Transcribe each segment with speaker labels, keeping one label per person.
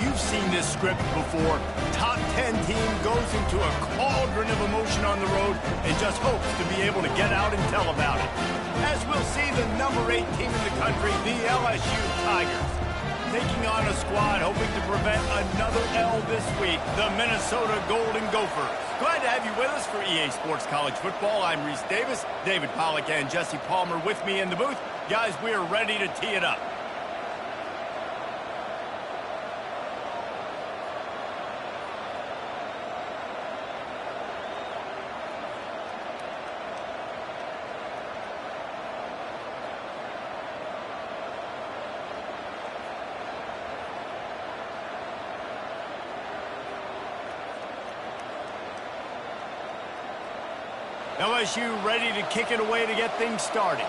Speaker 1: you've seen this script before. Top 10 team goes into a cauldron of emotion on the road and just hopes to be able to get out and tell about it. As we'll see, the number 8 team in the country, the LSU Tigers, taking on a squad hoping to prevent another L this week, the Minnesota Golden Gophers. Glad to have you with us for EA Sports College Football. I'm Reese Davis, David Pollack and Jesse Palmer with me in the booth. Guys, we are ready to tee it up. LSU ready to kick it away to get things started.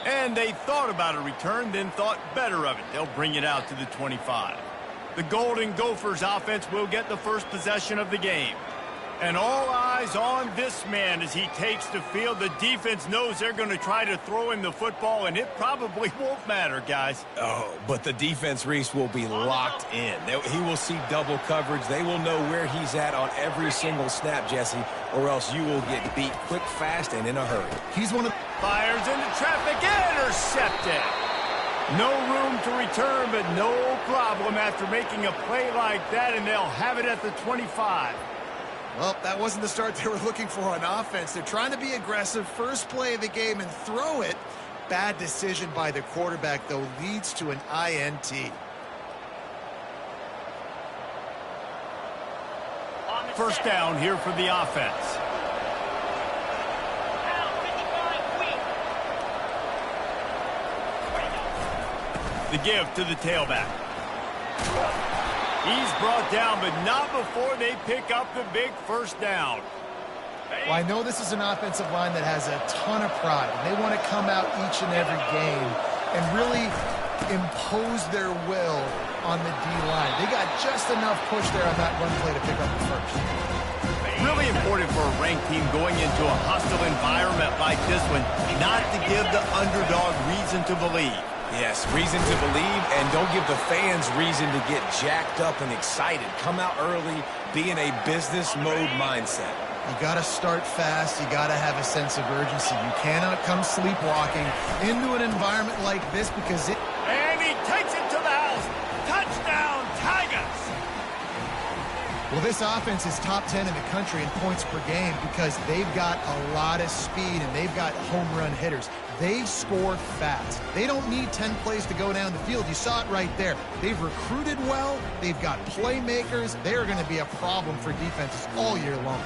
Speaker 1: And they thought about a return, then thought better of it. They'll bring it out to the 25. The Golden Gophers offense will get the first possession of the game. And all eyes on this man as he takes the field. The defense knows they're going to try to throw him the football, and it probably won't matter, guys.
Speaker 2: Oh, but the defense, Reese, will be locked in. He will see double coverage. They will know where he's at on every single snap, Jesse, or else you will get beat quick, fast, and in a hurry.
Speaker 1: He's one of fires into traffic, intercepted. No room to return, but no problem after making a play like that, and they'll have it at the 25.
Speaker 3: Well, that wasn't the start they were looking for on offense. They're trying to be aggressive, first play of the game, and throw it. Bad decision by the quarterback, though, leads to an INT.
Speaker 1: First down here for the offense. The give to the tailback. He's brought down, but not before they pick up the big first down.
Speaker 3: Well, I know this is an offensive line that has a ton of pride. They want to come out each and every game and really impose their will on the D-line. They got just enough push there on that run play to pick up the first.
Speaker 1: Really important for a ranked team going into a hostile environment like this one, not to give the underdog reason to believe.
Speaker 2: Yes, reason to believe, and don't give the fans reason to get jacked up and excited. Come out early, be in a business mode mindset.
Speaker 3: You got to start fast. You got to have a sense of urgency. You cannot come sleepwalking into an environment like this because it...
Speaker 1: And he takes it to the house. Touchdown, Tigers!
Speaker 3: Well, this offense is top 10 in the country in points per game because they've got a lot of speed and they've got home run hitters. They score fast. They don't need 10 plays to go down the field. You saw it right there. They've recruited well. They've got playmakers. They are going to be a problem for defenses all year long.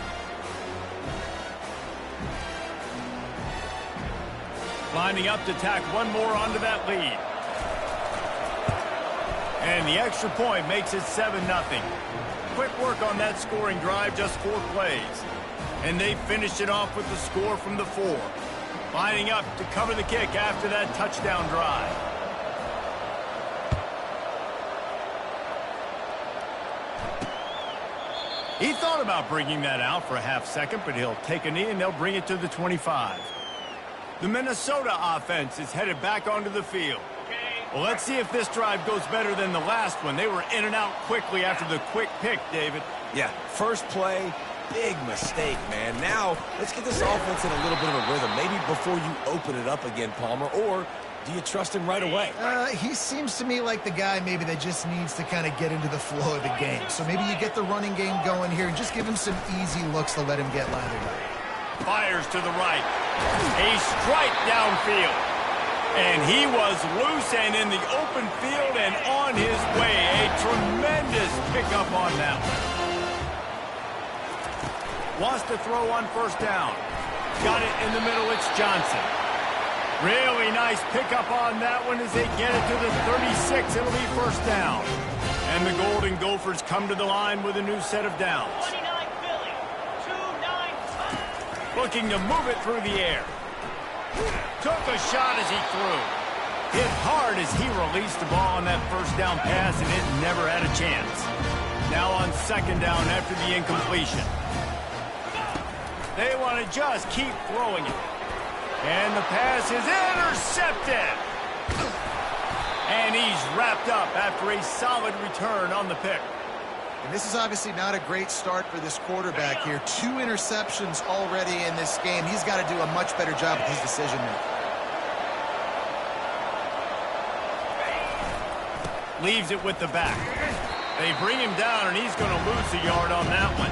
Speaker 1: Lining up to tack one more onto that lead. And the extra point makes it 7-0. Quick work on that scoring drive, just 4 plays. And they finished it off with the score from the 4. Lining up to cover the kick after that touchdown drive. He thought about bringing that out for a half second, but he'll take a knee and they'll bring it to the 25. The Minnesota offense is headed back onto the field. Well, let's see if this drive goes better than the last one. They were in and out quickly after the quick pick, David.
Speaker 2: Yeah, first play, big mistake, man. Now, let's get this offense in a little bit of a rhythm. Maybe before you open it up again, Palmer, or do you trust him right away?
Speaker 3: He seems to me like the guy maybe that just needs to kind of get into the flow of the game. So maybe you get the running game going here and just give him some easy looks to let him get lathered up.
Speaker 1: Fires to the right. A strike downfield. And he was loose and in the open field and on his way. A tremendous pickup on that one. Wants to throw on first down. Got it in the middle. It's Johnson. Really nice pickup on that one as they get it to the 36. It'll be first down. And the Golden Gophers come to the line with a new set of downs.
Speaker 4: 29 Philly, 2-9.
Speaker 1: Looking to move it through the air. Took a shot as he threw. Hit hard as he released the ball on that first down pass, and it never had a chance. Now on second down after the incompletion. They want to just keep throwing it. And the pass is intercepted. And he's wrapped up after a solid return on the pick.
Speaker 3: And this is obviously not a great start for this quarterback here. 2 interceptions already in this game. He's got to do a much better job with his decision-making.
Speaker 1: Leaves it with the back. They bring him down, and he's going to lose a yard on that one.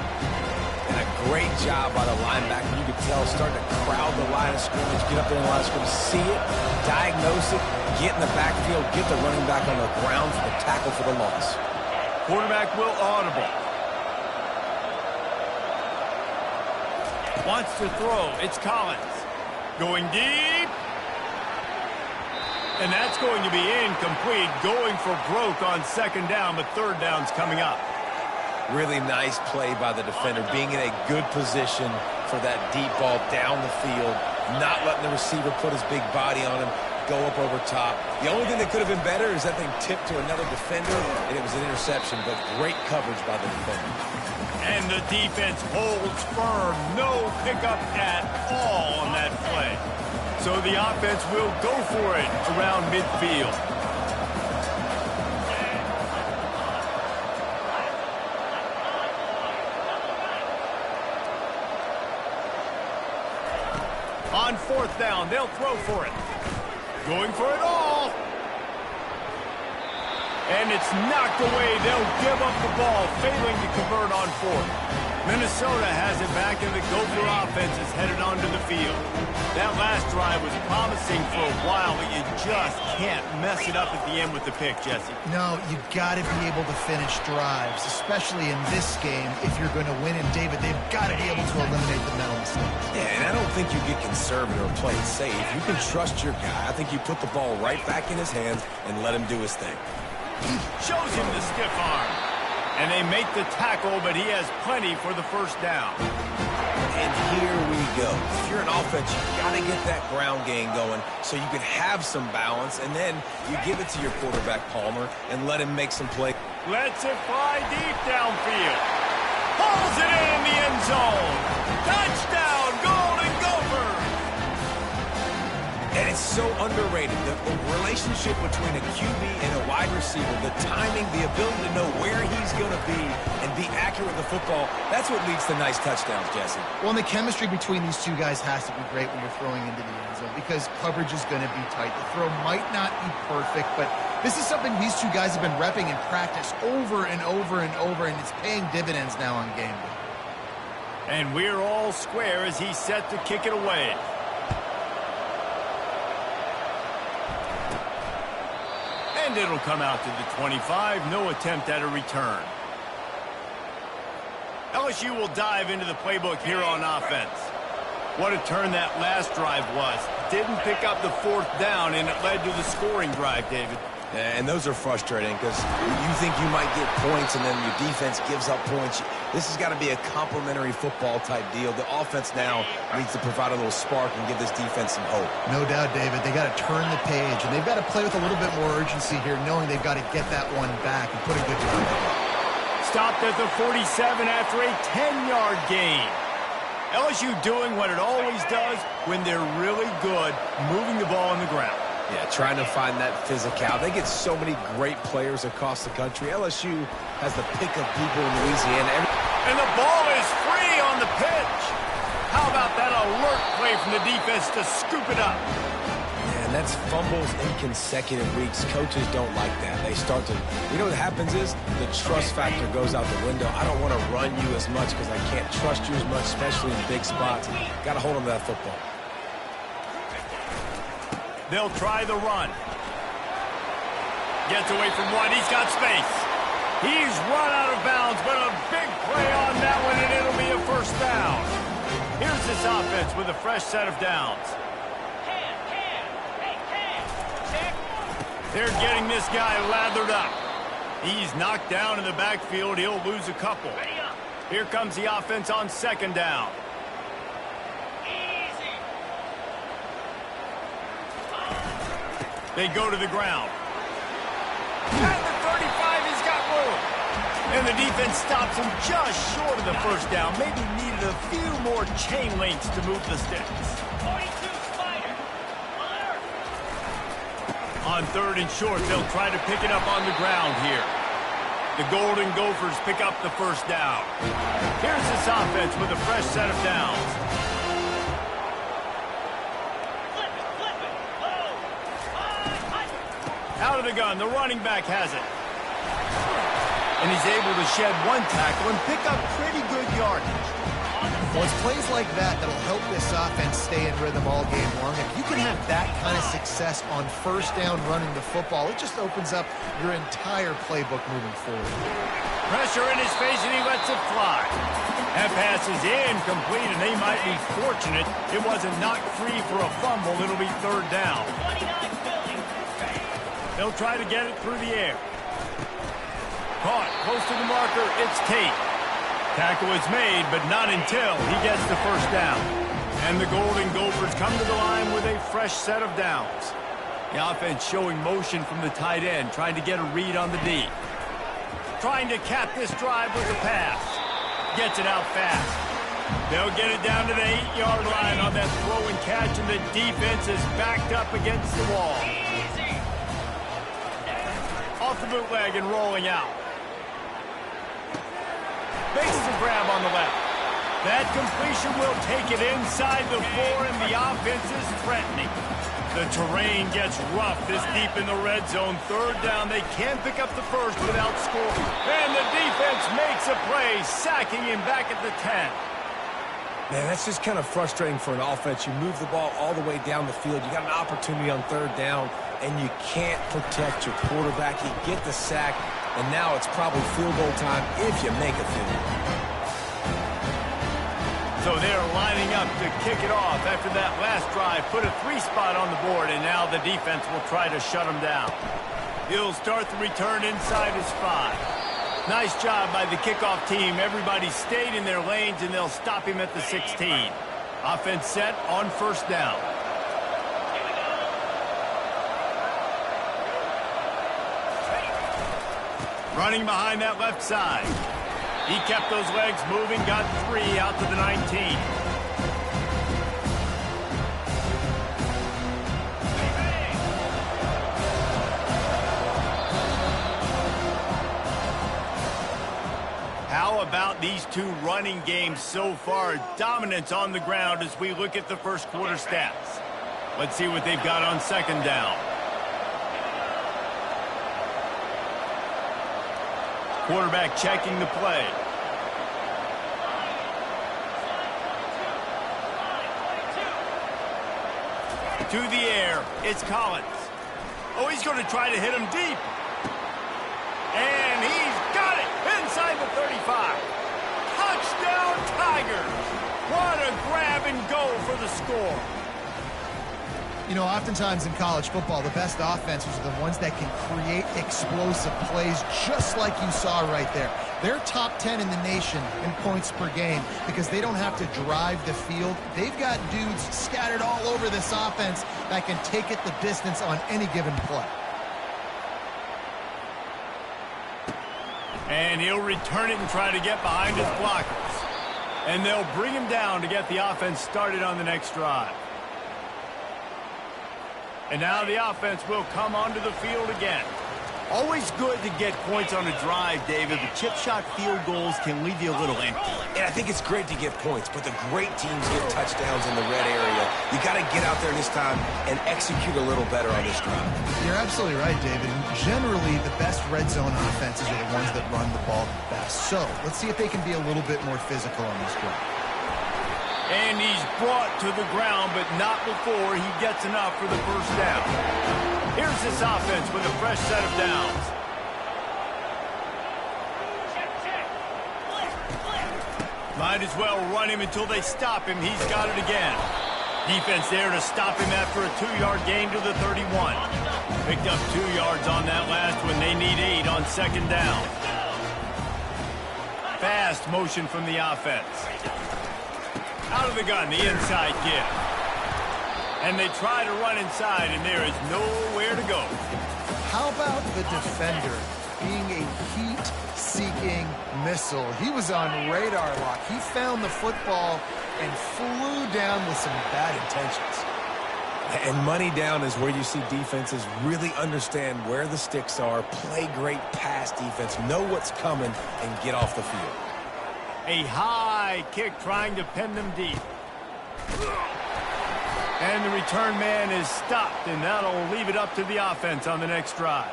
Speaker 2: And a great job by the linebacker. You could tell starting to crowd the line of scrimmage, get up there in the line of scrimmage, see it, diagnose it, get in the backfield, get the running back on the ground for the tackle for the loss.
Speaker 1: Quarterback will audible. Wants to throw. It's Collins. Going deep. And that's going to be incomplete. Going for broke on second down, but third down's coming up.
Speaker 2: Really nice play by the defender, being in a good position for that deep ball down the field, not letting the receiver put his big body on him, go up over top. The only thing that could have been better is that thing tipped to another defender, and it was an interception, but great coverage by the defender.
Speaker 1: And the defense holds firm. No pickup at all on that play. So the offense will go for it around midfield. On fourth down, they'll throw for it. Going for it all. And it's knocked away. They'll give up the ball, failing to convert on fourth. Minnesota has it back, and the Gopher offense is headed onto the field. That last drive was promising for a while, but you just can't mess it up at the end with the pick, Jesse.
Speaker 3: No, you got to be able to finish drives, especially in this game. If you're going to win, and David, they've got to be able to eliminate the mental mistakes.
Speaker 2: Yeah, and I don't think you get conservative or play it safe. You can trust your guy. I think you put the ball right back in his hands and let him do his thing.
Speaker 1: Shows him the stiff arm. And they make the tackle, but he has plenty for the first down.
Speaker 2: And here we go. If you're an offense, you've got to get that ground game going so you can have some balance, and then you give it to your quarterback, Palmer, and let him make some plays.
Speaker 1: Lets it fly deep downfield. Pulls it in the end zone. Touchdown, Golden Gophers!
Speaker 2: And it's so underrated. The relationship between a QB and a wide receiver, the timing, the ability to know where he's going to be and be accurate with the football, that's what leads to nice touchdowns, Jesse.
Speaker 3: Well, and the chemistry between these two guys has to be great when you're throwing into the end zone because coverage is going to be tight. The throw might not be perfect, but this is something these two guys have been repping in practice over and over and over, and it's paying dividends now on game day.
Speaker 1: And we're all square as he's set to kick it away. And it'll come out to the 25. No attempt at a return. LSU will dive into the playbook here on offense. What a turn that last drive was. Didn't pick up the fourth down, and it led to the scoring drive, David.
Speaker 2: And those are frustrating because you think you might get points and then your defense gives up points. This has got to be a complementary football type deal. The offense now needs to provide a little spark and give this defense some hope.
Speaker 3: No doubt, David. They got to turn the page, and they've got to play with a little bit more urgency here, knowing they've got to get that one back and put a good drive in.
Speaker 1: Stopped at the 47 after a 10-yard gain. LSU doing what it always does when they're really good, moving the ball on the ground.
Speaker 2: Yeah, trying to find that physical. They get so many great players across the country. LSU has the pick of people in Louisiana.
Speaker 1: And the ball is free on the pitch. How about that alert play from the defense to scoop it up?
Speaker 2: And that's fumbles in consecutive weeks. Coaches don't like that. They start to, you know what happens is the trust factor goes out the window. I don't want to run you as much because I can't trust you as much, especially in big spots. Got to hold on to that football.
Speaker 1: They'll try the run. Gets away from one. He's got space. He's run out of bounds, but a big play on that one, and it'll be a first down. Here's this offense with a fresh set of downs. They're getting this guy lathered up. He's knocked down in the backfield. He'll lose a couple. Here comes the offense on second down. They go to the ground. At the 35, he's got room. And the defense stops him just short of the first down. Maybe needed a few more chain links to move the sticks. On 3rd and short, they'll try to pick it up on the ground here. The Golden Gophers pick up the first down. Here's this offense with a fresh set of downs. Out of the gun, the running back has it. And he's able to shed one tackle and pick up pretty good yardage.
Speaker 3: Well, it's plays like that that'll help this offense stay in rhythm all game long. If you can have that kind of success on first down running the football, it just opens up your entire playbook moving forward.
Speaker 1: Pressure in his face, and he lets it fly. That pass is incomplete, and they might be fortunate it wasn't knocked free for a fumble. It'll be 3rd down. They'll try to get it through the air. Caught close to the marker. It's Tate. Tackle is made, but not until he gets the first down. And the Golden Gophers come to the line with a fresh set of downs. The offense showing motion from the tight end, trying to get a read on the D. Trying to cap this drive with a pass. Gets it out fast. They'll get it down to the 8-yard line on that throw and catch, and the defense is backed up against the wall. Off the bootleg and rolling out. Makes the grab on the left. That completion will take it inside the 4, and the offense is threatening. The terrain gets rough this deep in the red zone. 3rd down. They can't pick up the first without scoring. And the defense makes a play, sacking him back at the 10.
Speaker 2: Man, that's just kind of frustrating for an offense. You move the ball all the way down the field. You got an opportunity on 3rd down, and you can't protect your quarterback. You get the sack, and now it's probably field goal time if you make a field goal.
Speaker 1: So they're lining up to kick it off after that last drive. Put a 3-spot on the board, and now the defense will try to shut them down. He'll start the return inside his 5. Nice job by the kickoff team. Everybody stayed in their lanes, and they'll stop him at the 16. Offense set on 1st down. Running behind that left side. He kept those legs moving, got 3 out to the 19. How about these two running games so far? Dominance on the ground as we look at the first quarter stats. Let's see what they've got on 2nd down. Quarterback checking the play. To the air, it's Collins. Oh, he's going to try to hit him deep. And he's got it inside the 35. Touchdown, Tigers. What a grab and go for the score.
Speaker 3: You know, oftentimes in college football, the best offenses are the ones that can create explosive plays just like you saw right there. They're top 10 in the nation in points per game because they don't have to drive the field. They've got dudes scattered all over this offense that can take it the distance on any given play.
Speaker 1: And he'll return it and try to get behind his blockers. And they'll bring him down to get the offense started on the next drive. And now the offense will come onto the field again. Always good to get points on a drive, David, but chip shot field goals can leave you a little empty.
Speaker 2: And I think it's great to get points, but the great teams get touchdowns in the red area. You got to get out there this time and execute a little better on this drive.
Speaker 3: You're absolutely right, David. And generally, the best red zone offenses are the ones that run the ball the best. So let's see if they can be a little bit more physical on this drive.
Speaker 1: And he's brought to the ground, but not before he gets enough for the first down. Here's this offense with a fresh set of downs. Might as well run him until they stop him. He's got it again. Defense there to stop him after a 2-yard gain to the 31. Picked up 2 yards on that last one. They need 8 on 2nd down. Fast motion from the offense. Out of the gun, the inside give. And they try to run inside, and there is nowhere to go.
Speaker 3: How about the defender being a heat-seeking missile? He was on radar lock. He found the football and flew down with some bad intentions.
Speaker 2: And money down is where you see defenses really understand where the sticks are, play great pass defense, know what's coming, and get off the field.
Speaker 1: A high kick trying to pin them deep. And the return man is stopped, and that'll leave it up to the offense on the next drive.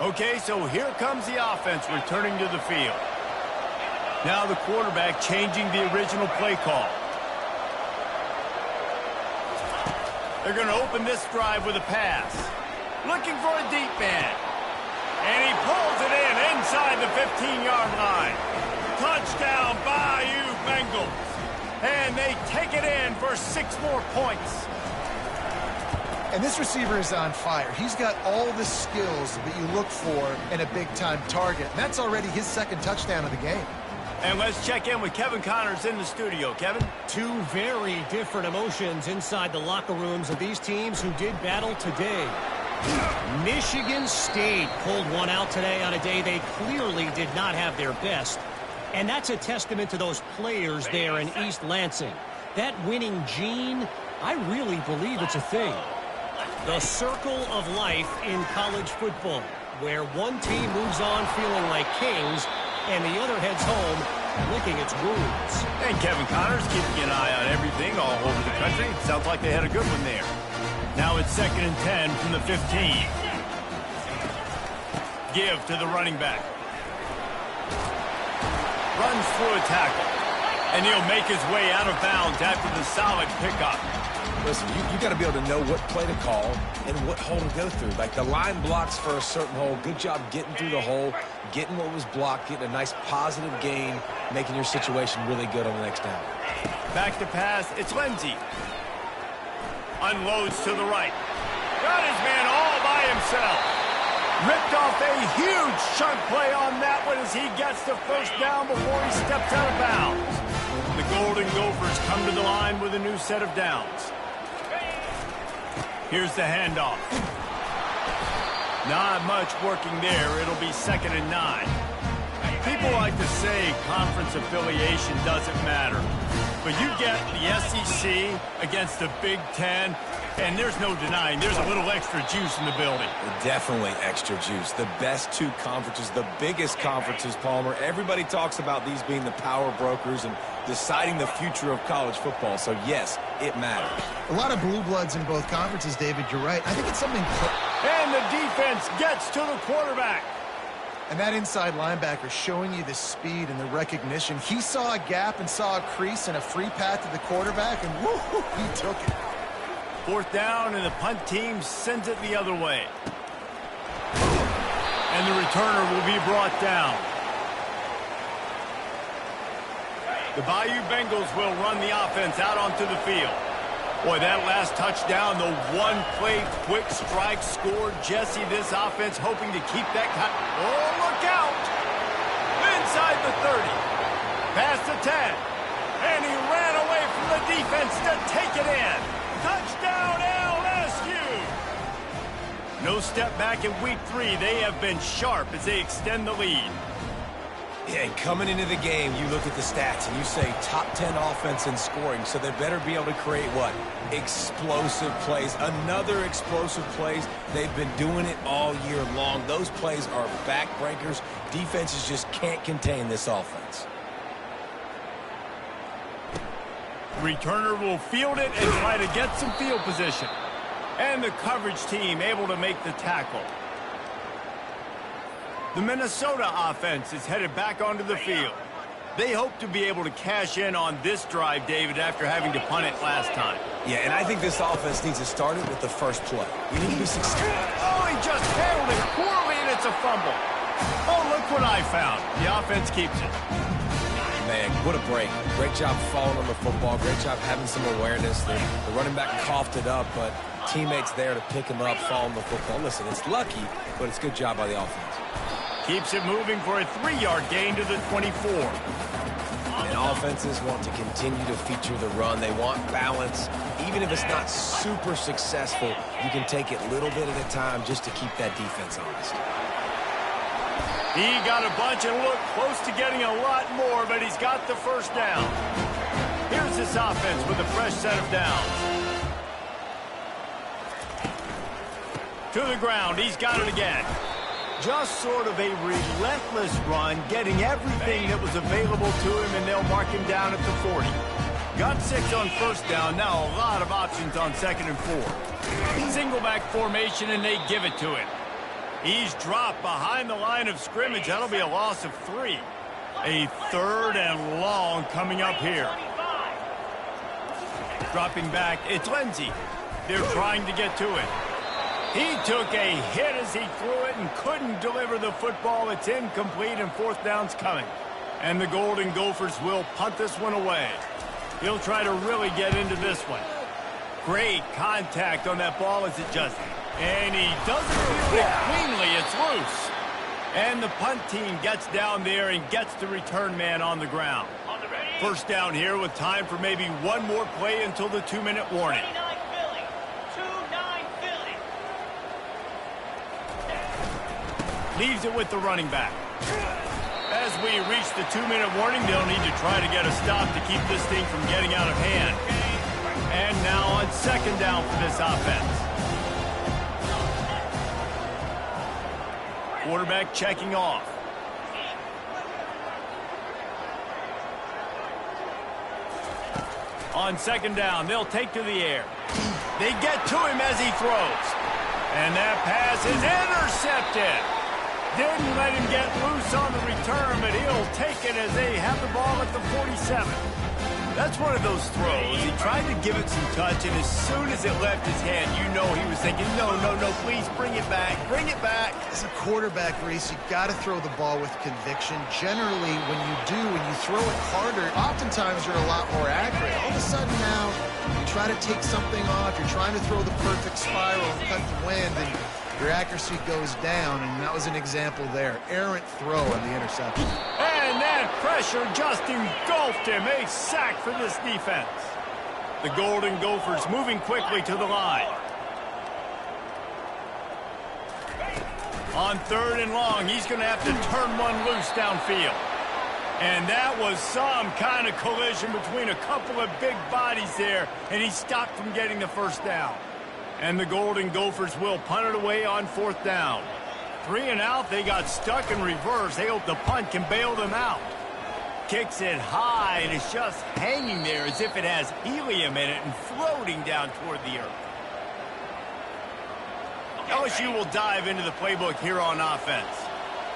Speaker 1: Okay, so here comes the offense returning to the field. Now the quarterback changing the original play call. They're going to open this drive with a pass. Looking for a deep man. And he pulls it in inside the 15-yard line. Touchdown, Bayou Bengals. And they take it in for 6 more points.
Speaker 3: And this receiver is on fire. He's got all the skills that you look for in a big-time target. And that's already his 2nd touchdown of the game.
Speaker 1: And let's check in with Kevin Connors in the studio. Kevin?
Speaker 4: 2 very different emotions inside the locker rooms of these teams who did battle today. Michigan State pulled one out today on a day they clearly did not have their best. And that's a testament to those players there in East Lansing. That winning gene, I really believe it's a thing. The circle of life in college football, where one team moves on feeling like kings and the other heads home licking its wounds.
Speaker 1: And Kevin Connors keeping an eye on everything all over the country. Sounds like they had a good one there. Now it's 2nd and 10 from the 15. Give to the running back. Runs through a tackle. And he'll make his way out of bounds after the solid pickup.
Speaker 2: Listen, you got to be able to know what play to call and what hole to go through. Like the line blocks for a certain hole. Good job getting through the hole, getting what was blocked, getting a nice positive gain, making your situation really good on the next down.
Speaker 1: Back to pass. It's Lindsey. Unloads to the right. Got his man all by himself. Ripped off a huge chunk play on that one as he gets the 1st down before he steps out of bounds. The Golden Gophers come to the line with a new set of downs. Here's the handoff. Not much working there. It'll be 2nd and 9. People like to say conference affiliation doesn't matter. But you get the SEC against the Big Ten, and there's no denying there's a little extra juice in the building.
Speaker 2: Definitely extra juice. The best 2 conferences, the biggest conferences, Palmer. Everybody talks about these being the power brokers and deciding the future of college football. So, yes, it matters.
Speaker 3: A lot of blue bloods in both conferences, David. You're right. I think it's something...
Speaker 1: And the defense gets to the quarterback.
Speaker 3: And that inside linebacker showing you the speed and the recognition. He saw a gap and saw a crease and a free path to the quarterback, and woo-hoo, he took it.
Speaker 1: 4th down, and the punt team sends it the other way. And the returner will be brought down. The Bayou Bengals will run the offense out onto the field. Boy, that last touchdown, the one-play quick strike scored. Jesse, this offense hoping to keep that... Oh, look out! Inside the 30. Past the 10. And he ran away from the defense to take it in. Touchdown, LSU! No step back in week 3. They have been sharp as they extend the lead.
Speaker 2: Yeah, and coming into the game, you look at the stats and you say top 10 offense in scoring, so they better be able to create what? Explosive plays. Another explosive plays. They've been doing it all year long. Those plays are backbreakers. Defenses just can't contain this offense.
Speaker 1: Returner will field it and try to get some field position. And the coverage team able to make the tackle. The Minnesota offense is headed back onto the field. They hope to be able to cash in on this drive, David, after having to punt it last time.
Speaker 2: Yeah, and I think this offense needs to start it with the first play. You need to be successful.
Speaker 1: Oh, he just handled it poorly, and it's a fumble. Oh, look what I found. The offense keeps it.
Speaker 2: Man, what a break. Great job falling on the football. Great job having some awareness. The running back coughed it up, but teammates there to pick him up, fall on the football. Listen, it's lucky, but it's a good job by the offense.
Speaker 1: Keeps it moving for a 3-yard gain to the 24.
Speaker 2: And offenses want to continue to feature the run. They want balance. Even if it's not super successful, you can take it little bit at a time just to keep that defense honest.
Speaker 1: He got a bunch and looked close to getting a lot more, but he's got the first down. Here's this offense with a fresh set of downs. To the ground. He's got it again. Just sort of a relentless run, getting everything that was available to him, and they'll mark him down at the 40. Got 6 on first down. Now a lot of options on 2nd and 4. Single back formation, and they give it to him. He's dropped behind the line of scrimmage. That'll be a loss of 3. A 3rd and long coming up here. Dropping back, it's Lindsey. They're trying to get to it. He took a hit as he threw it and couldn't deliver the football. It's incomplete, and 4th down's coming. And the Golden Gophers will punt this one away. He'll try to really get into this one. Great contact on that ball as it just... And he doesn't feel it cleanly. It's loose. And the punt team gets down there and gets the return man on the ground. First down here with time for maybe one more play until the 2-minute warning. Leaves it with the running back. As we reach the 2-minute warning, they'll need to try to get a stop to keep this thing from getting out of hand. And now on 2nd down for this offense. Quarterback checking off. On 2nd down, they'll take to the air. They get to him as he throws. And that pass is intercepted. Didn't let him get loose on the return, but he'll take it as they have the ball at the 47. That's one of those throws. He tried to give it some touch, and as soon as it left his hand, you know he was thinking, no, please bring it back. Bring it back.
Speaker 3: As a quarterback, Reese, you got to throw the ball with conviction. Generally, when you do, when you throw it harder, oftentimes you're a lot more accurate. All of a sudden now, you try to take something off. You're trying to throw the perfect spiral and cut the wind, and your accuracy goes down, and that was an example there. Errant throw on the interception.
Speaker 1: And that pressure just engulfed him. A sack for this defense. The Golden Gophers moving quickly to the line. On 3rd and long, he's going to have to turn one loose downfield. And that was some kind of collision between a couple of big bodies there, and he stopped from getting the first down. And the Golden Gophers will punt it away on 4th down. 3 and out, they got stuck in reverse. They hope the punt can bail them out. Kicks it high, and it's just hanging there as if it has helium in it and floating down toward the earth. LSU will dive into the playbook here on offense.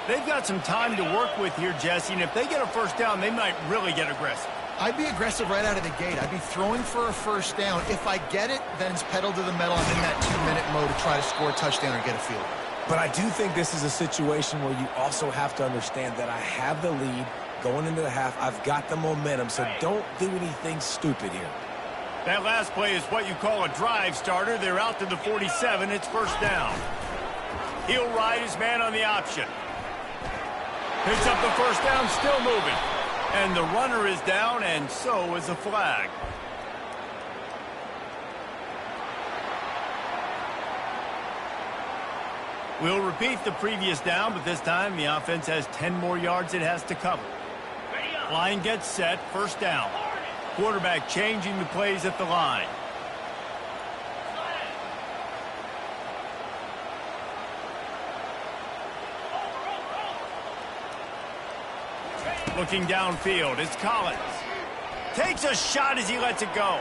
Speaker 1: They've got some time to work with here, Jesse, and if they get a first down, they might really get aggressive.
Speaker 3: I'd be aggressive right out of the gate. I'd be throwing for a first down. If I get it, then it's pedal to the metal. I'm in that 2-minute mode to try to score a touchdown or get a field goal.
Speaker 2: But I do think this is a situation where you also have to understand that I have the lead going into the half. I've got the momentum, so don't do anything stupid here.
Speaker 1: That last play is what you call a drive starter. They're out to the 47. It's first down. He'll ride his man on the option. Picks up the first down, still moving. And the runner is down, and so is the flag. We'll repeat the previous down, but this time the offense has 10 more yards it has to cover. Line gets set, first down. Quarterback changing the plays at the line. Looking downfield, it's Collins. Takes a shot as he lets it go.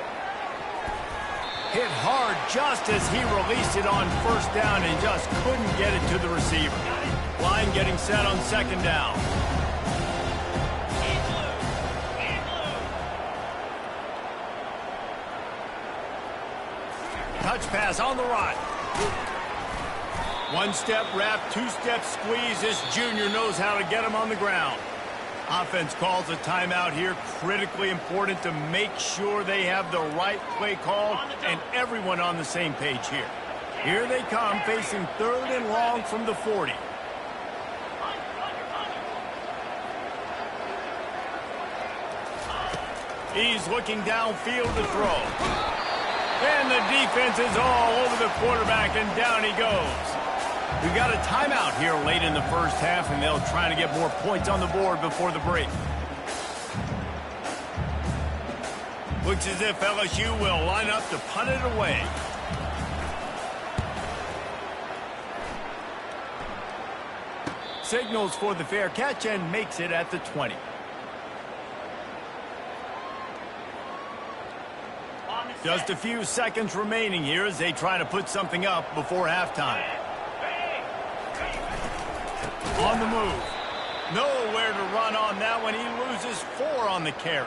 Speaker 1: Hit hard just as he released it on first down and just couldn't get it to the receiver. Line getting set on 2nd down. Touch pass on the right. One step wrap, 2-step squeeze. This junior knows how to get him on the ground. Offense calls a timeout here. Critically important to make sure they have the right play call and everyone on the same page here. Here they come, facing 3rd and long from the 40. He's looking downfield to throw. And the defense is all over the quarterback, and down he goes. We've got a timeout here late in the first half, and they'll try to get more points on the board before the break. Looks as if LSU will line up to punt it away. Signals for the fair catch and makes it at the 20. Just a few seconds remaining here as they try to put something up before halftime. On the move. Nowhere to run on that one. He loses 4 on the carry.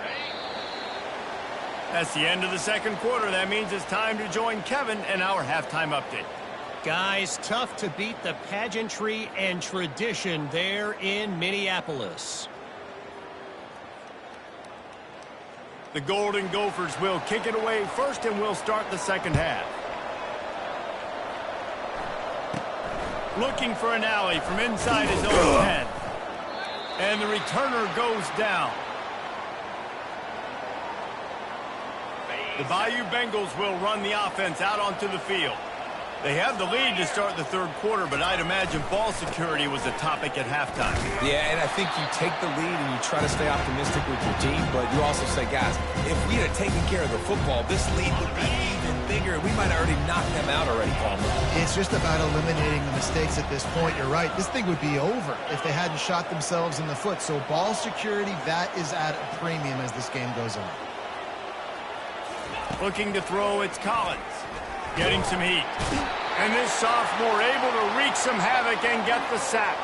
Speaker 1: That's the end of the second quarter. That means it's time to join Kevin in our halftime update.
Speaker 4: Guys, tough to beat the pageantry and tradition there in Minneapolis.
Speaker 1: The Golden Gophers will kick it away first, and we'll start the second half. Looking for an alley from inside his own 10. And the returner goes down. The Bayou Bengals will run the offense out onto the field. They have the lead to start the third quarter, but I'd imagine ball security was a topic at halftime.
Speaker 2: Yeah, and I think you take the lead and you try to stay optimistic with your team, but you also say, guys, if we had taken care of the football, this lead would be even bigger. We might have already knocked them out already, Palmer.
Speaker 3: It's just about eliminating the mistakes at this point. You're right. This thing would be over if they hadn't shot themselves in the foot. So ball security, that is at a premium as this game goes on.
Speaker 1: Looking to throw, it's Collins. Getting some heat. And this sophomore able to wreak some havoc and get the sack.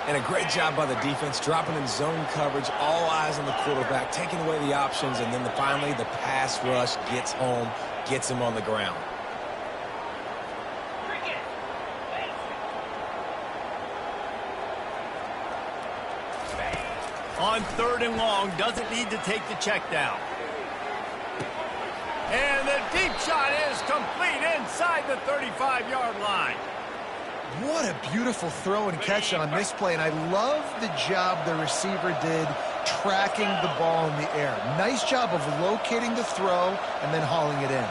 Speaker 2: And a great job by the defense, dropping in zone coverage, all eyes on the quarterback, taking away the options, and then finally the pass rush gets home, gets him on the ground.
Speaker 1: On 3rd and long, doesn't need to take the check down. And the deep shot is complete inside the 35-yard line.
Speaker 3: What a beautiful throw and catch on this play, and I love the job the receiver did tracking the ball in the air. Nice job of locating the throw and then hauling it in.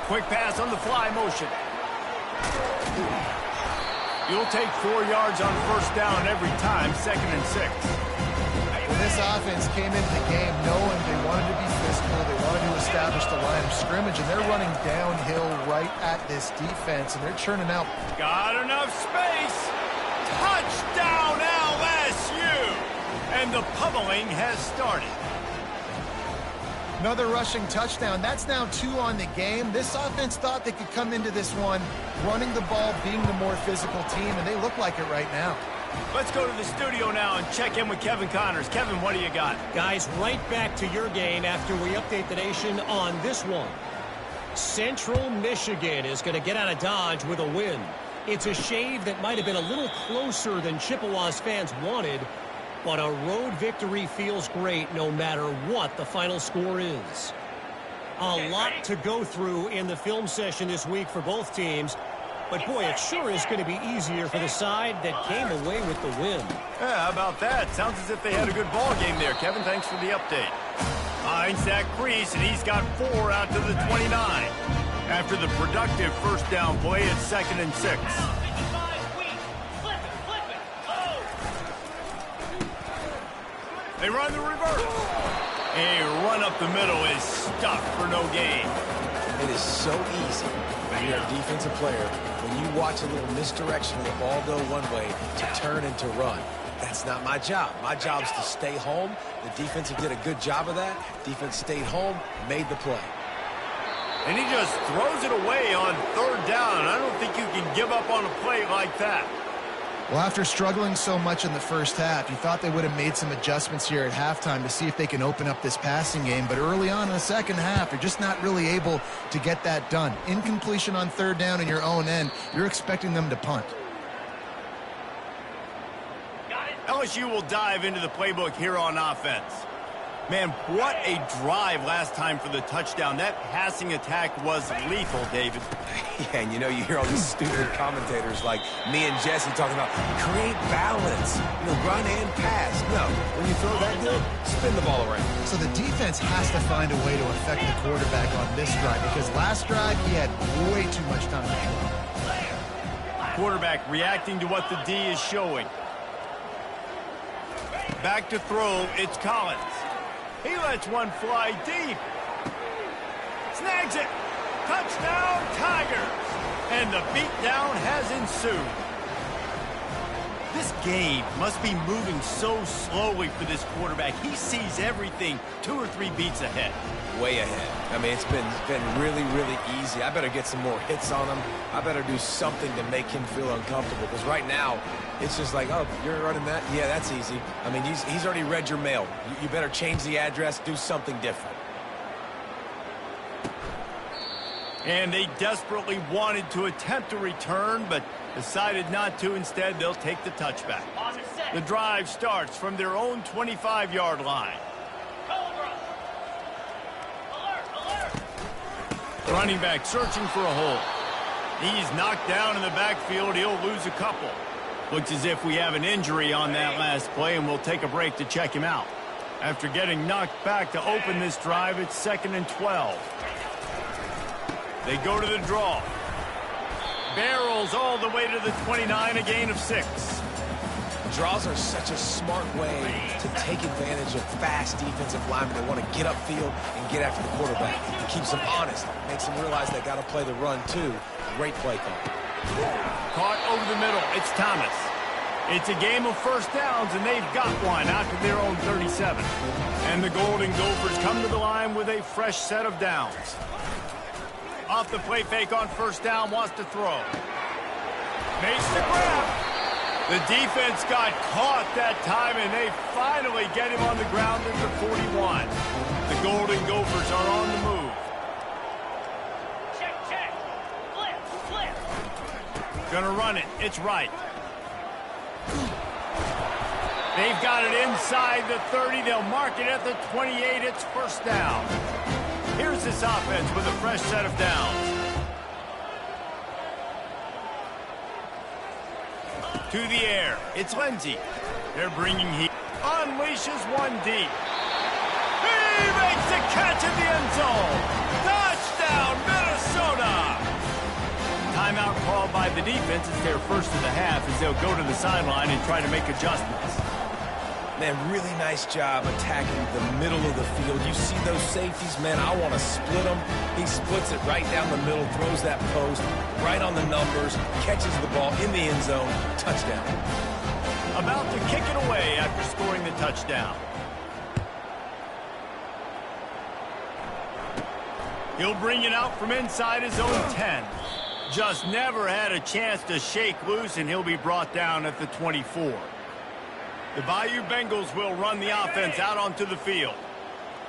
Speaker 1: Quick pass on the fly motion. You'll take 4 yards on first down every time, 2nd and 6.
Speaker 3: Well, this offense came into the game knowing they wanted to be physical, they wanted to establish the line of scrimmage, and they're running downhill right at this defense, and they're churning out.
Speaker 1: Got enough space. Touchdown LSU. And the pummeling has started.
Speaker 3: Another rushing touchdown. That's now 2 on the game. This offense thought they could come into this one running the ball, being the more physical team, and they look like it right now.
Speaker 1: Let's go to the studio now and check in with Kevin Connors. Kevin, what do you got?
Speaker 4: Guys, right back to your game after we update the nation on this one. Central Michigan is going to get out of Dodge with a win. It's a shave that might have been a little closer than Chippewa's fans wanted, but a road victory feels great no matter what the final score is. A lot to go through in the film session this week for both teams. But, boy, it sure is going to be easier for the side that came away with the win.
Speaker 1: Yeah, how about that? Sounds as if they had a good ball game there. Kevin, thanks for the update. Finds that crease, and he's got 4 out to the 29. After the productive first down play, it's 2nd and 6. They run the reverse. A run up the middle is stuck for no gain.
Speaker 2: It is so easy when you're a defensive player, when you watch a little misdirection of the ball go one way to turn and to run. That's not my job. My job is to stay home. The defense did a good job of that. Defense stayed home, made the play.
Speaker 1: And he just throws it away on 3rd down. I don't think you can give up on a play like that.
Speaker 3: Well, after struggling so much in the first half, you thought they would have made some adjustments here at halftime to see if they can open up this passing game. But early on in the second half, you're just not really able to get that done. Incompletion on 3rd down in your own end, you're expecting them to punt.
Speaker 1: LSU will dive into the playbook here on offense. Man, what a drive last time for the touchdown. That passing attack was lethal, David.
Speaker 2: Yeah, and you hear all these stupid commentators like me and Jesse talking about create balance, run and pass. No, when you throw that good, spin the ball around.
Speaker 3: So the defense has to find a way to affect the quarterback on this drive because last drive he had way too much time to throw.
Speaker 1: Quarterback reacting to what the D is showing. Back to throw, it's Collins. He lets one fly deep. Snags it. Touchdown, Tigers. And the beatdown has ensued. This game must be moving so slowly for this quarterback. He sees everything 2 or 3 beats ahead.
Speaker 2: Way ahead. I mean, it's been really, really easy. I better get some more hits on him. I better do something to make him feel uncomfortable. Because right now, it's just like, oh, you're running that? Yeah, that's easy. I mean, he's already read your mail. You better change the address, do something different.
Speaker 1: And they desperately wanted to attempt a return, but decided not to. Instead, they'll take the touchback. The drive starts from their own 25-yard line. Running back searching for a hole. He's knocked down in the backfield. He'll lose a couple. Looks as if we have an injury on that last play, and we'll take a break to check him out. After getting knocked back to open this drive, it's 2nd and 12. They go to the draw. Barrels all the way to the 29, a gain of 6.
Speaker 2: Draws are such a smart way to take advantage of fast defensive linemen that want to get upfield and get after the quarterback. It keeps them honest, makes them realize they got to play the run too. Great play call.
Speaker 1: Caught over the middle. It's Thomas. It's a game of first downs, and they've got one out to their own 37. And the Golden Gophers come to the line with a fresh set of downs. Off the play fake on first down, wants to throw. Makes the grab. The defense got caught that time, and they finally get him on the ground at the 41. The Golden Gophers are on the move.
Speaker 5: Check. Flip.
Speaker 1: Gonna run it. It's right. They've got it inside the 30. They'll mark it at the 28. It's first down. Here's this offense with a fresh set of downs. To the air. It's Lindsey. They're bringing heat. Unleashes one deep. He makes the catch in the end zone. Touchdown, Minnesota. Timeout called by the defense. It's their first of the half as they'll go to the sideline and try to make adjustments.
Speaker 2: Man, really nice job attacking the middle of the field. You see those safeties, man, I want to split them. He splits it right down the middle, throws that post, right on the numbers, catches the ball in the end zone, touchdown.
Speaker 1: About to kick it away after scoring the touchdown. He'll bring it out from inside his own 10. Just never had a chance to shake loose, and he'll be brought down at the 24. The Bayou Bengals will run the offense out onto the field.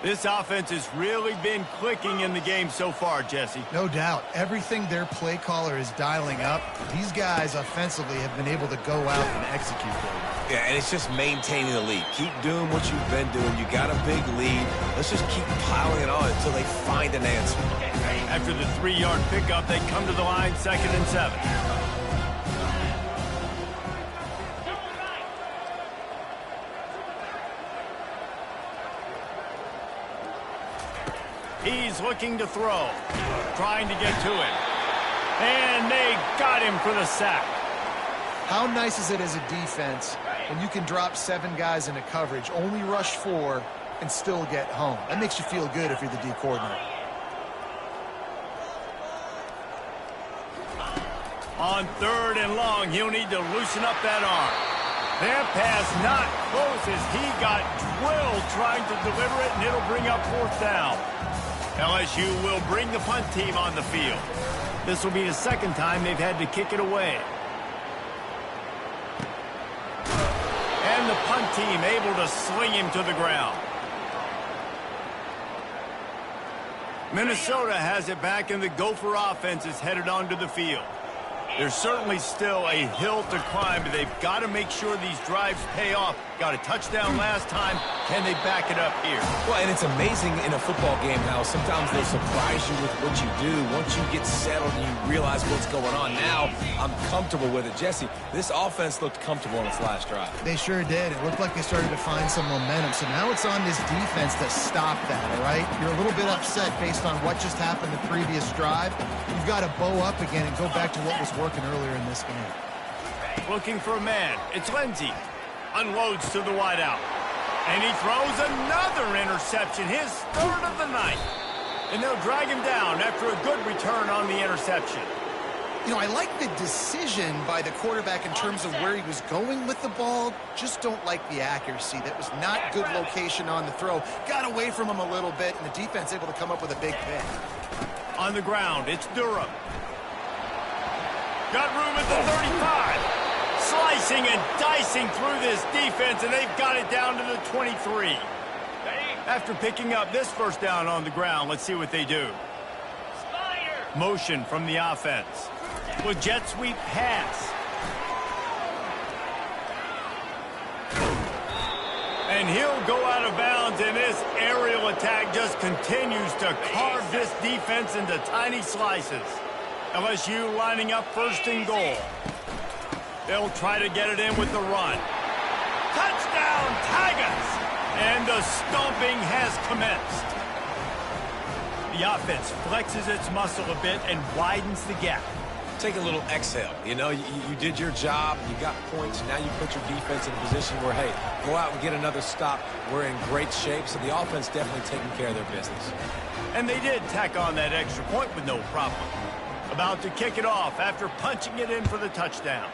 Speaker 1: This offense has really been clicking in the game so far, Jesse.
Speaker 3: No doubt. Everything their play caller is dialing up, these guys offensively have been able to go out and execute them.
Speaker 2: Yeah, and it's just maintaining the lead. Keep doing what you've been doing. You got a big lead. Let's just keep piling it on until they find an answer.
Speaker 1: After the 3-yard pickup, they come to the line, 2nd and 7. He's looking to throw, trying to get to it. And they got him for the sack.
Speaker 3: How nice is it as a defense when you can drop 7 guys into coverage, only rush 4, and still get home? That makes you feel good if you're the D coordinator.
Speaker 1: On 3rd and long, he'll need to loosen up that arm. That pass not close as he got drilled trying to deliver it, and it'll bring up 4th down. LSU will bring the punt team on the field. This will be the 2nd time they've had to kick it away. And the punt team able to sling him to the ground. Minnesota has it back, and the Gopher offense is headed onto the field. There's certainly still a hill to climb, but they've got to make sure these drives pay off. Got a touchdown last time. Can they back it up here?
Speaker 2: Well, and it's amazing in a football game how sometimes they'll surprise you with what you do. Once you get settled and you realize what's going on, now I'm comfortable with it. Jesse, this offense looked comfortable in its last drive.
Speaker 3: They sure did. It looked like they started to find some momentum. So now it's on this defense to stop that, all right? You're a little bit upset based on what just happened the previous drive. You've got to bow up again and go back to what was working earlier in this game.
Speaker 1: Looking for a man. It's Lindsey. Unloads to the wideout. And he throws another interception, his 3rd of the night. And they'll drag him down after a good return on the interception.
Speaker 3: You know, I like the decision by the quarterback in terms of where he was going with the ball. Just don't like the accuracy. That was not good location on the throw. Got away from him a little bit, and the defense able to come up with a big pick.
Speaker 1: On the ground, it's Durham. Got room at the 35. Slicing and dicing through this defense, and they've got it down to the 23. After picking up this first down on the ground, let's see what they do. Motion from the offense. With jet sweep pass. And he'll go out of bounds, and this aerial attack just continues to carve this defense into tiny slices. LSU lining up first and goal. They'll try to get it in with the run. Touchdown, Tigers! And the stomping has commenced. The offense flexes its muscle a bit and widens the gap.
Speaker 2: Take a little exhale. You know, you did your job. You got points. Now you put your defense in a position where, hey, go out and get another stop. We're in great shape, so the offense definitely taking care of their business.
Speaker 1: And they did tack on that extra point with no problem. About to kick it off after punching it in for the touchdown.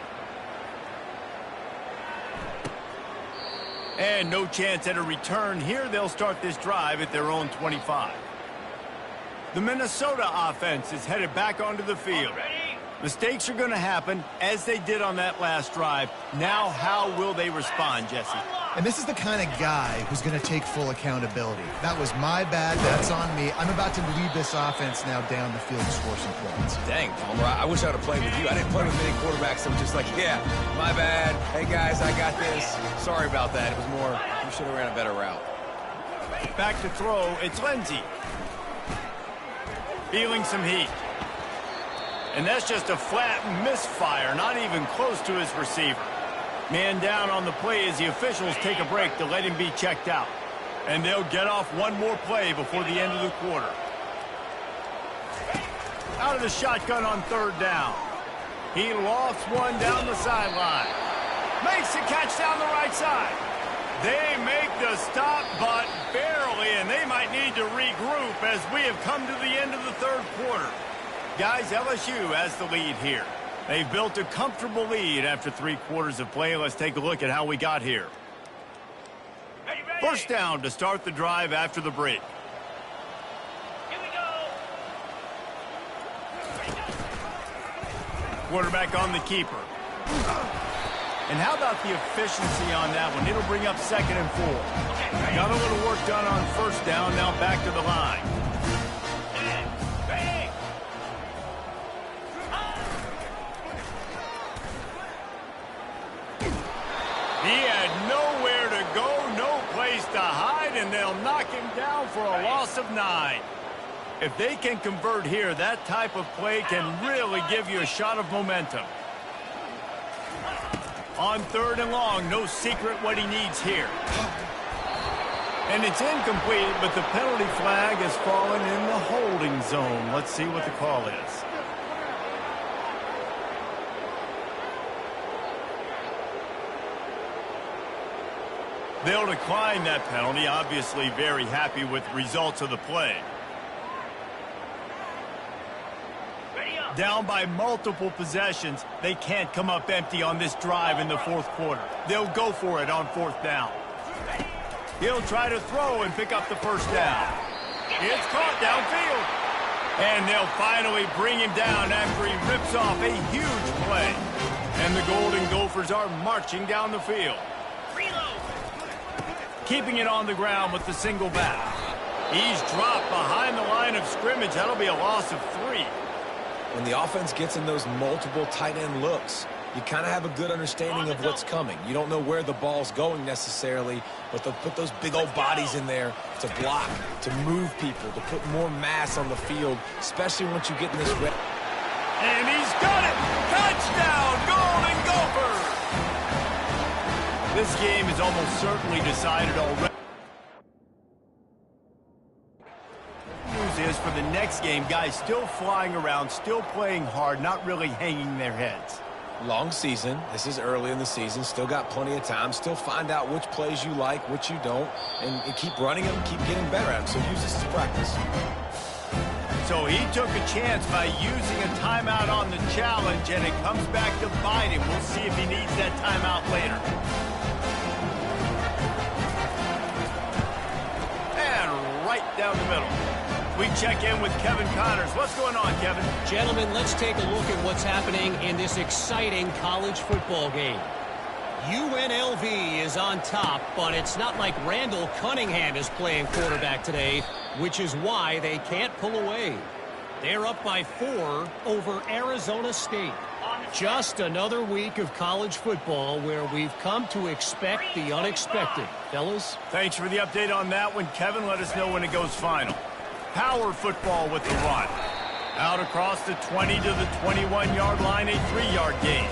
Speaker 1: And no chance at a return here. They'll start this drive at their own 25. The Minnesota offense is headed back onto the field. Mistakes are going to happen, as they did on that last drive. Now, how will they respond, Jesse?
Speaker 3: And this is the kind of guy who's going to take full accountability. That was my bad. That's on me. I'm about to lead this offense now down the field to score some points.
Speaker 2: Dang, Palmer, I wish I would have played with you. I didn't play with many quarterbacks that were just like, yeah, my bad. Hey, guys, I got this. Sorry about that. It was more, you should have ran a better route.
Speaker 1: Back to throw, it's Lindsey. Feeling some heat. And that's just a flat misfire, not even close to his receiver. Man down on the play as the officials take a break to let him be checked out. And they'll get off one more play before the end of the quarter. Out of the shotgun on third down. He lofts one down the sideline. Makes the catch down the right side. They make the stop, but barely, and they might need to regroup as we have come to the end of the third quarter. Guys, LSU has the lead here. They've built a comfortable lead after 3 quarters of play. Let's take a look at how we got here. First down to start the drive after the break.
Speaker 5: Here we go.
Speaker 1: Quarterback on the keeper. And how about the efficiency on that one? It'll bring up 2nd and 4. Got a little work done on first down, now back to the line. He had nowhere to go, no place to hide, and they'll knock him down for a loss of 9. If they can convert here, that type of play can really give you a shot of momentum. On 3rd and long, no secret what he needs here. And it's incomplete, but the penalty flag has fallen in the holding zone. Let's see what the call is. They'll decline that penalty, obviously very happy with the results of the play. Down by multiple possessions, they can't come up empty on this drive in the 4th quarter. They'll go for it on 4th down. He'll try to throw and pick up the first down. It's caught downfield. And they'll finally bring him down after he rips off a huge play. And the Golden Gophers are marching down the field. Keeping it on the ground with the single back. He's dropped behind the line of scrimmage. That'll be a loss of 3.
Speaker 2: When the offense gets in those multiple tight end looks, you kind of have a good understanding of what's coming. You don't know where the ball's going necessarily, but they'll put those big old bodies in there to block, to move people, to put more mass on the field, especially once you get in this red.
Speaker 1: And he's got it! Touchdown, Golden Gophers! This game is almost certainly decided already. News is for the next game, guys still flying around, still playing hard, not really hanging their heads.
Speaker 2: Long season. This is early in the season. Still got plenty of time. Still find out which plays you like, which you don't, and keep running them, keep getting better at them. So use this as practice.
Speaker 1: So he took a chance by using a timeout on the challenge, and it comes back to bite him. We'll see if he needs that timeout later. And right down the middle. We check in with Kevin Connors. What's going on, Kevin?
Speaker 4: Gentlemen, let's take a look at what's happening in this exciting college football game. UNLV is on top, but it's not like Randall Cunningham is playing quarterback today, which is why they can't pull away. They're up by 4 over Arizona State. Just another week of college football where we've come to expect the unexpected. Fellas?
Speaker 1: Thanks for the update on that one, Kevin. Let us know when it goes final. Power football with the run. Out across the 20 to the 21-yard line, a 3-yard gain.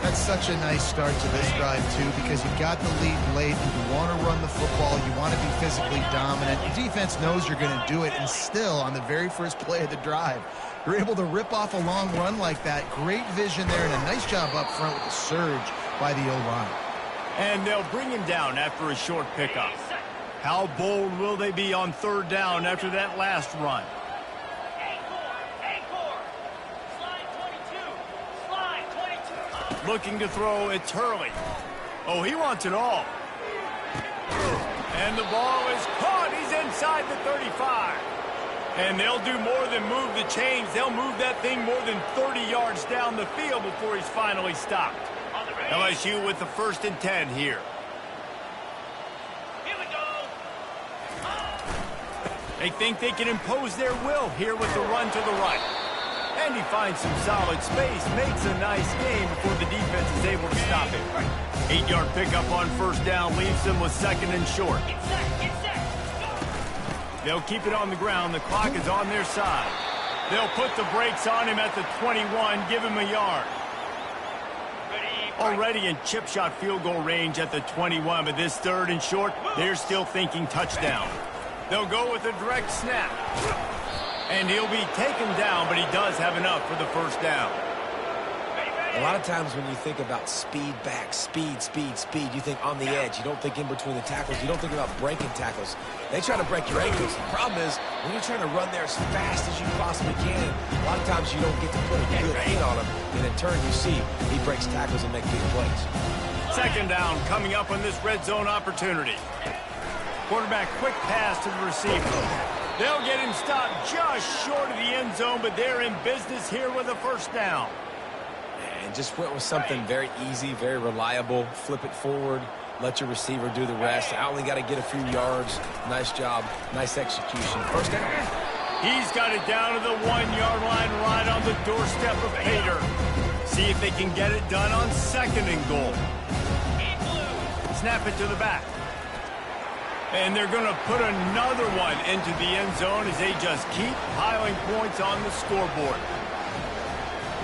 Speaker 3: That's such a nice start to this drive, too, because you got the lead late. You want to run the football. You want to be physically dominant. Your defense knows you're going to do it, and still, on the very first play of the drive, you're able to rip off a long run like that. Great vision there, and a nice job up front with the surge by the O-line.
Speaker 1: And they'll bring him down after a short pickup. How bold will they be on 3rd down after that last run? Looking to throw, it's Hurley. Oh, he wants it all. And the ball is caught. He's inside the 35. And they'll do more than move the chains. They'll move that thing more than 30 yards down the field before he's finally stopped. LSU with the 1st and 10 here.
Speaker 5: Here we go.
Speaker 1: They think they can impose their will here with the run to the right. And he finds some solid space, makes a nice gain before the defense is able to stop him. 8-yard pickup on 1st down leaves them with 2nd and short.
Speaker 5: Get set, get set.
Speaker 1: They'll keep it on the ground. The clock is on their side. They'll put the brakes on him at the 21, give him a yard. Already in chip shot field goal range at the 21, but this 3rd and short, they're still thinking touchdown. They'll go with a direct snap. And he'll be taken down, but he does have enough for the 1st down.
Speaker 2: A lot of times when you think about speed back, speed, you think on the edge. You don't think in between the tackles. You don't think about breaking tackles. They try to break your ankles. The problem is when you're trying to run there as fast as you possibly can, a lot of times you don't get to put a good aim on him. And in turn, you see he breaks tackles and makes big plays.
Speaker 1: 2nd down coming up on this red zone opportunity. Quarterback quick pass to the receiver. They'll get him stopped just short of the end zone, but they're in business here with a 1st down.
Speaker 2: And just went with something very easy, very reliable. Flip it forward, let your receiver do the rest. I only got to get a few yards. Nice job, nice execution. 1st down.
Speaker 1: He's got it down to the 1-yard line right on the doorstep of Pater. See if they can get it done on 2nd and goal. Snap it to the back. And they're going to put another one into the end zone as they just keep piling points on the scoreboard.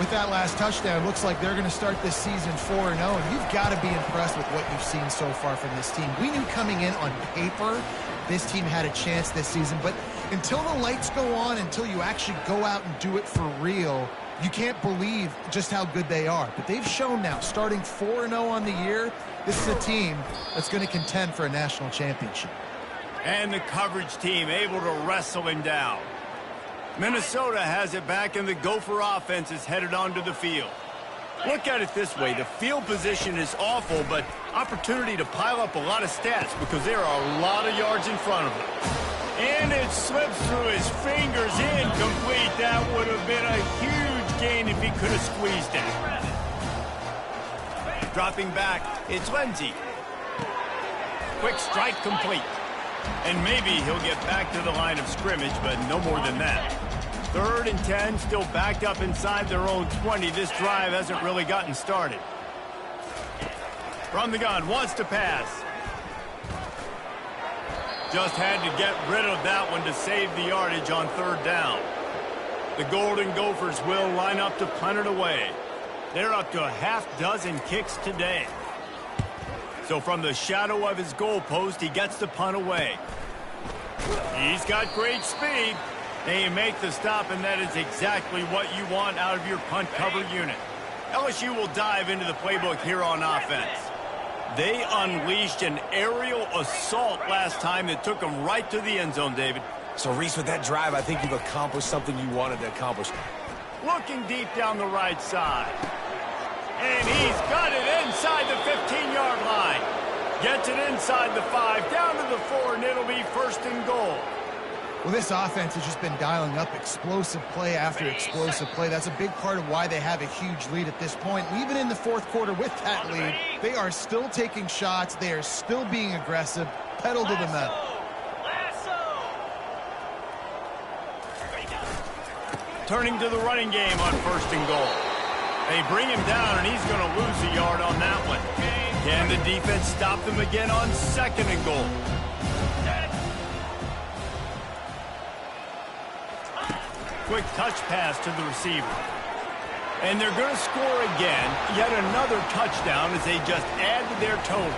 Speaker 3: With that last touchdown, looks like they're going to start this season 4-0, and you've got to be impressed with what you've seen so far from this team. We knew coming in on paper this team had a chance this season, but until the lights go on, until you actually go out and do it for real, you can't believe just how good they are. But they've shown now, starting 4-0 on the year, this is a team that's going to contend for a national championship.
Speaker 1: And the coverage team able to wrestle him down. Minnesota has it back, and the Gopher offense is headed onto the field. Look at it this way. The field position is awful, but opportunity to pile up a lot of stats because there are a lot of yards in front of them. And it slips through his fingers, incomplete. That would have been a huge gain if he could have squeezed it. Dropping back, it's Lindsey. Quick strike complete. And maybe he'll get back to the line of scrimmage, but no more than that. 3rd and 10, still backed up inside their own 20. This drive hasn't really gotten started. From the gun, wants to pass. Just had to get rid of that one to save the yardage on 3rd down. The Golden Gophers will line up to punt it away. They're up to a half-dozen kicks today. So from the shadow of his goalpost, he gets the punt away. He's got great speed. They make the stop, and that is exactly what you want out of your punt cover unit. LSU will dive into the playbook here on offense. They unleashed an aerial assault last time that took them right to the end zone, David.
Speaker 2: So, Reese, with that drive, I think you've accomplished something you wanted to accomplish.
Speaker 1: Looking deep down the right side. And he's got it inside the 15-yard line. Gets it inside the 5, down to the 4, and it'll be first and goal.
Speaker 3: Well, this offense has just been dialing up explosive play after explosive play. That's a big part of why they have a huge lead at this point. And even in the fourth quarter with that lead, they are still taking shots. They are still being aggressive. Pedal to the metal.
Speaker 1: Turning to the running game on first and goal. They bring him down, and he's going to lose a yard on that one. Can the defense stop them again on second and goal? Quick touch pass to the receiver. And they're going to score again. Yet another touchdown as they just add to their total.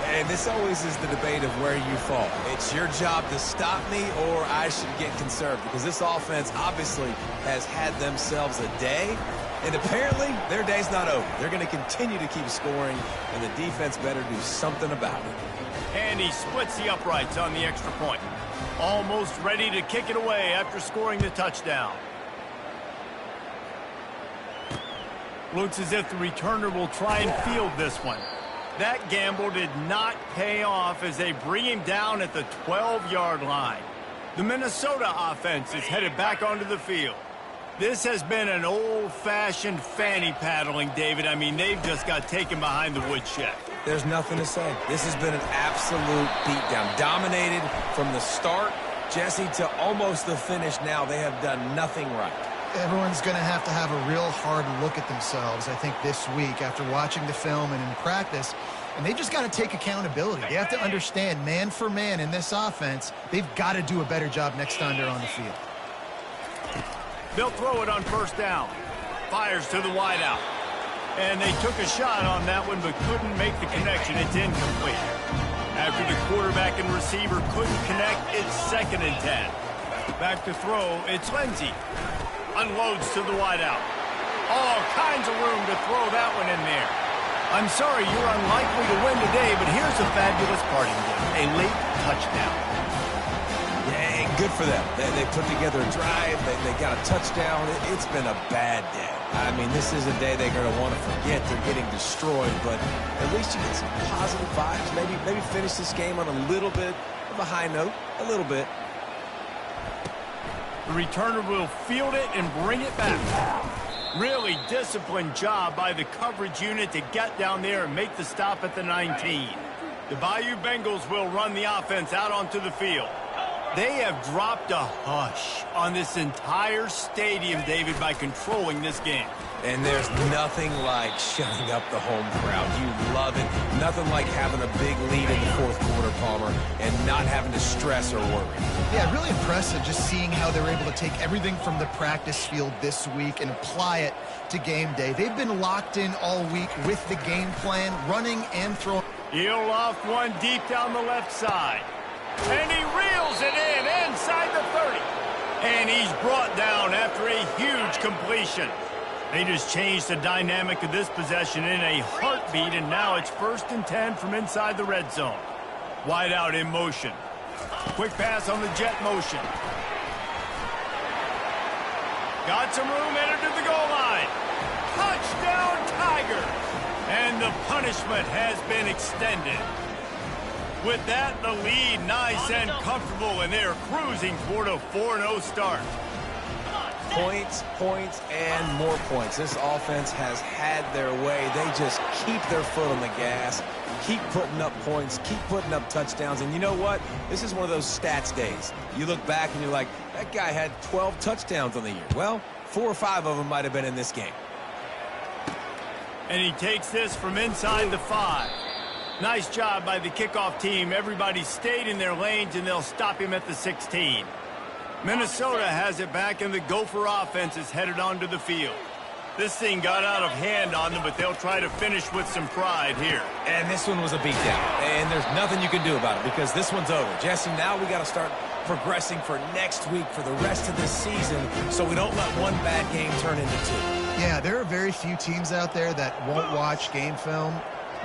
Speaker 2: And this always is the debate of where you fall. It's your job to stop me, or I should get conserved, because this offense obviously has had themselves a day, and apparently their day's not over. They're going to continue to keep scoring, and the defense better do something about it.
Speaker 1: And he splits the uprights on the extra point. Almost ready to kick it away after scoring the touchdown. Looks as if the returner will try and field this one. That gamble did not pay off as they bring him down at the 12-yard line. The Minnesota offense is headed back onto the field. This has been an old-fashioned fanny paddling, David. I mean, they've just got taken behind the woodshed.
Speaker 2: There's nothing to say. This has been an absolute beatdown. Dominated from the start, Jesse, to almost the finish now. They have done nothing right.
Speaker 3: Everyone's going to have a real hard look at themselves, I think, this week after watching the film and in practice. And they just got to take accountability. They have to understand, man for man in this offense, they've got to do a better job next time they're on the field.
Speaker 1: They'll throw it on first down. Fires to the wideout. And they took a shot on that one but couldn't make the connection. It's incomplete. After the quarterback and receiver couldn't connect, it's second and 10. Back to throw, it's Lindsey. Unloads to the wideout. All kinds of room to throw that one in there. I'm sorry you're unlikely to win today, but here's a fabulous parting gift. A late touchdown.
Speaker 2: Yeah, good for them. They put together a drive. They got a touchdown. It's been a bad day. I mean, this is a day they're going to want to forget. They're getting destroyed, but at least you get some positive vibes. Maybe finish this game on a little bit of a high note. A little bit.
Speaker 1: The returner will field it and bring it back. Really disciplined job by the coverage unit to get down there and make the stop at the 19. The Bayou Bengals will run the offense out onto the field. They have dropped a hush on this entire stadium, David, by controlling this game.
Speaker 2: And there's nothing like shutting up the home crowd. You love it. Nothing like having a big lead in the fourth quarter, Palmer, and not having to stress or worry. Yeah,
Speaker 3: really impressive just seeing how they're able to take everything from the practice field this week and apply it to game day. They've been locked in all week with the game plan, running and throwing.
Speaker 1: He'll loft one deep down the left side. And he reels it in inside the 30. And he's brought down after a huge completion. They just changed the dynamic of this possession in a heartbeat, and now it's first and 10 from inside the red zone. Wide out in motion. Quick pass on the jet motion. Got some room, entered to the goal line. Touchdown, Tiger. And the punishment has been extended. With that, the lead nice and comfortable, and they're cruising toward a 4-0 start.
Speaker 2: Points, points, and more points. This offense has had their way. They just keep their foot on the gas, keep putting up points, keep putting up touchdowns. And you know what? This is one of those stats days. You look back and you're like, that guy had 12 touchdowns on the year. Well, 4 or 5 of them might have been in this game.
Speaker 1: And he takes this from inside the 5. Nice job by the kickoff team. Everybody stayed in their lanes, and they'll stop him at the 16. Minnesota has it back, and the Gopher offense is headed onto the field. This thing got out of hand on them, but they'll try to finish with some pride here.
Speaker 2: And this one was a beatdown, and there's nothing you can do about it because this one's over. Jesse, now we got to start progressing for next week for the rest of this season so we don't let one bad game turn into 2.
Speaker 3: Yeah, there are very few teams out there that won't watch game film,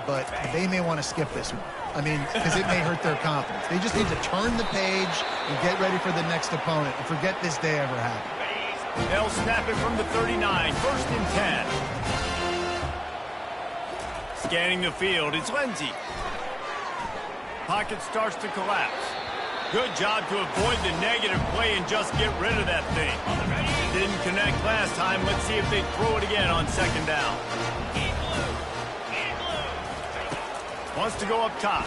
Speaker 3: but they may want to skip this one. I mean, because it may hurt their confidence. They just need to turn the page and get ready for the next opponent and forget this day ever happened.
Speaker 1: They'll snap it from the 39, 1st and 10. Scanning the field, it's Lindsey. Pocket starts to collapse. Good job to avoid the negative play and just get rid of that thing. Didn't connect last time. Let's see if they throw it again on 2nd down. Wants to go up top.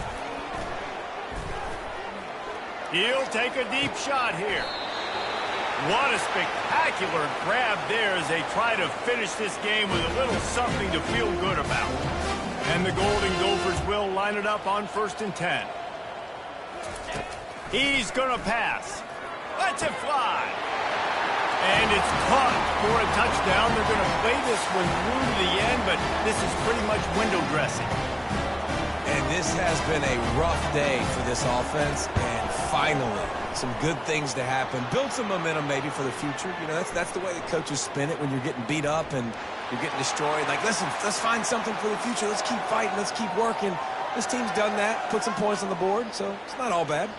Speaker 1: He'll take a deep shot here. What a spectacular grab there as they try to finish this game with a little something to feel good about. And the Golden Gophers will line it up on 1st and 10. He's going to pass. Lets it fly. And it's caught for a touchdown. They're going to play this one through to the end, but this is pretty much window dressing.
Speaker 2: And this has been a rough day for this offense, and finally, some good things to happen. Build some momentum maybe for the future. You know, that's the way the coaches spin it when you're getting beat up and you're getting destroyed. Like, listen, let's find something for the future. Let's keep fighting. Let's keep working. This team's done that, put some points on the board, so it's not all bad.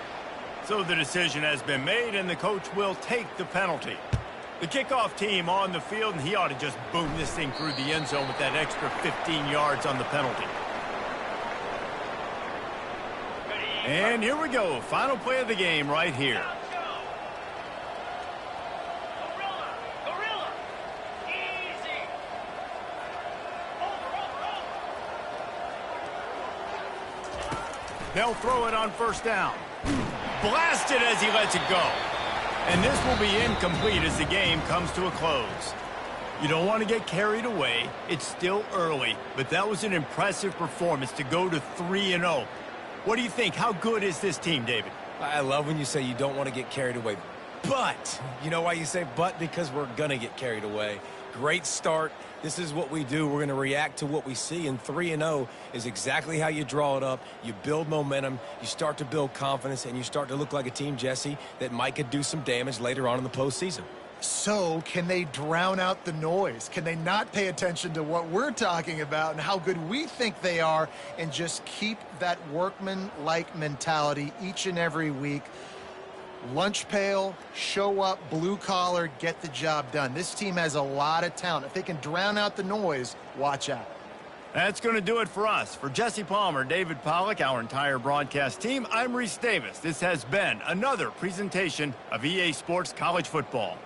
Speaker 1: So the decision has been made, and the coach will take the penalty. The kickoff team on the field, and he ought to just boom this thing through the end zone with that extra 15 yards on the penalty. And here we go. Final play of the game right here.
Speaker 5: Gorilla. Easy.
Speaker 1: They'll throw it on 1st down. Blasted as he lets it go. And this will be incomplete as the game comes to a close. You don't want to get carried away. It's still early, but that was an impressive performance to go to 3-0. What do you think? How good is this team, David?
Speaker 2: I love when you say you don't want to get carried away. But, you know why you say but? Because we're going to get carried away. Great start. This is what we do. We're going to react to what we see, and 3-0 is exactly how you draw it up. You build momentum, you start to build confidence, and you start to look like a team, Jesse, that might could do some damage later on in the postseason.
Speaker 3: So can they drown out the noise? Can they not pay attention to what we're talking about and how good we think they are and just keep that workman-like mentality each and every week? Lunch pail, show up, blue collar, get the job done. This team has a lot of talent. If they can drown out the noise, watch out.
Speaker 1: That's going to do it for us. For Jesse Palmer, David Pollack, our entire broadcast team, I'm Reese Davis. This has been another presentation of EA Sports College Football.